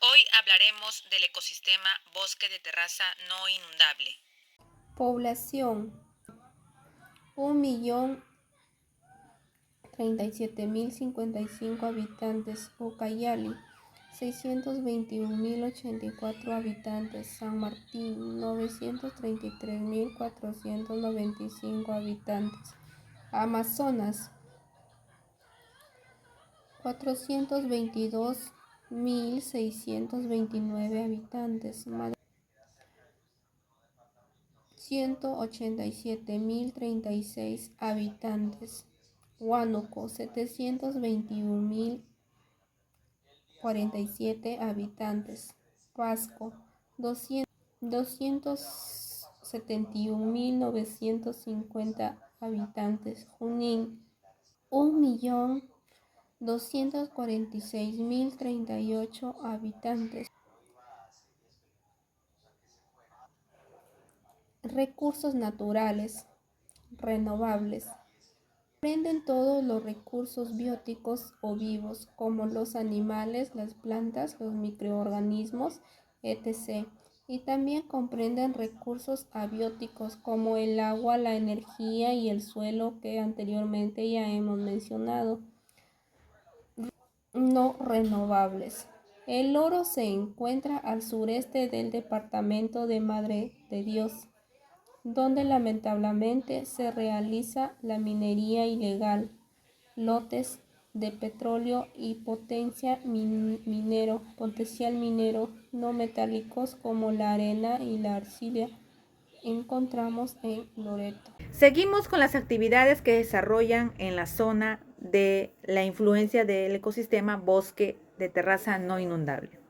Hoy hablaremos del ecosistema bosque de terraza no inundable. Población: 1.037.055 habitantes. Ucayali: 621.084 habitantes. San Martín: 933.495 habitantes. Amazonas: 422.629 habitantes. 187.036 habitantes. Huánuco: 721.047 habitantes. Pasco: 271.950 habitantes. Junín: 1.246.038 habitantes. Recursos naturales renovables: comprenden todos los recursos bióticos o vivos, como los animales, las plantas, los microorganismos, etc. Y también comprenden recursos abióticos, como el agua, la energía y el suelo, que anteriormente ya hemos mencionado. No renovables: el oro se encuentra al sureste del departamento de Madre de Dios, donde lamentablemente se realiza la minería ilegal. Lotes de petróleo y potencial minero no metálicos, como la arena y la arcilla, encontramos en Loreto. Seguimos con las actividades que desarrollan en la zona de la influencia del ecosistema bosque de terraza no inundable.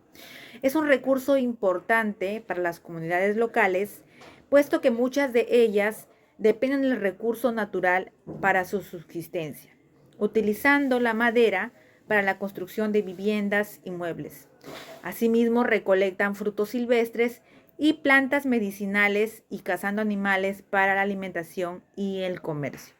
Es un recurso importante para las comunidades locales, puesto que muchas de ellas dependen del recurso natural para su subsistencia, utilizando la madera para la construcción de viviendas y muebles. Asimismo, recolectan frutos silvestres y plantas medicinales y cazando animales para la alimentación y el comercio.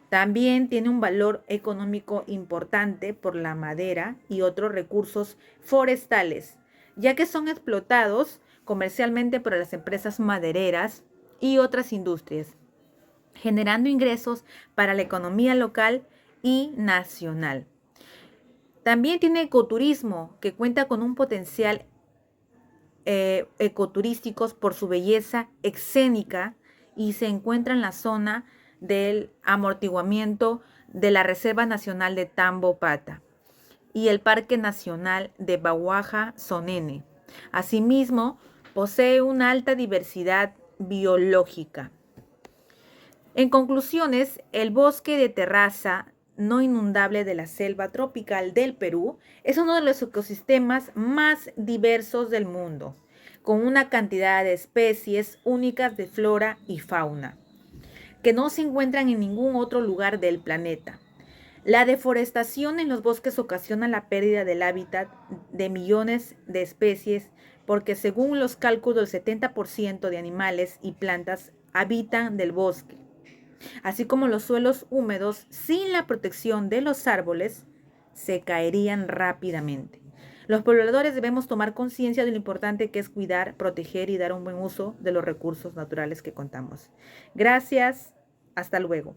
También tiene un valor económico importante por la madera y otros recursos forestales, ya que son explotados comercialmente por las empresas madereras y otras industrias, generando ingresos para la economía local y nacional. También tiene ecoturismo, que cuenta con un potencial ecoturísticos por su belleza escénica y se encuentra en la zona del amortiguamiento de la Reserva Nacional de Tambo-Pata y el Parque Nacional de Bahuaja-Sonene. Asimismo, posee una alta diversidad biológica. En conclusiones, el bosque de terraza no inundable de la selva tropical del Perú es uno de los ecosistemas más diversos del mundo, con una cantidad de especies únicas de flora y fauna, que no se encuentran en ningún otro lugar del planeta. La deforestación en los bosques ocasiona la pérdida del hábitat de millones de especies, porque según los cálculos el 70% de animales y plantas habitan del bosque, así como los suelos húmedos sin la protección de los árboles se caerían rápidamente. Los pobladores debemos tomar conciencia de lo importante que es cuidar, proteger y dar un buen uso de los recursos naturales que contamos. Gracias, hasta luego.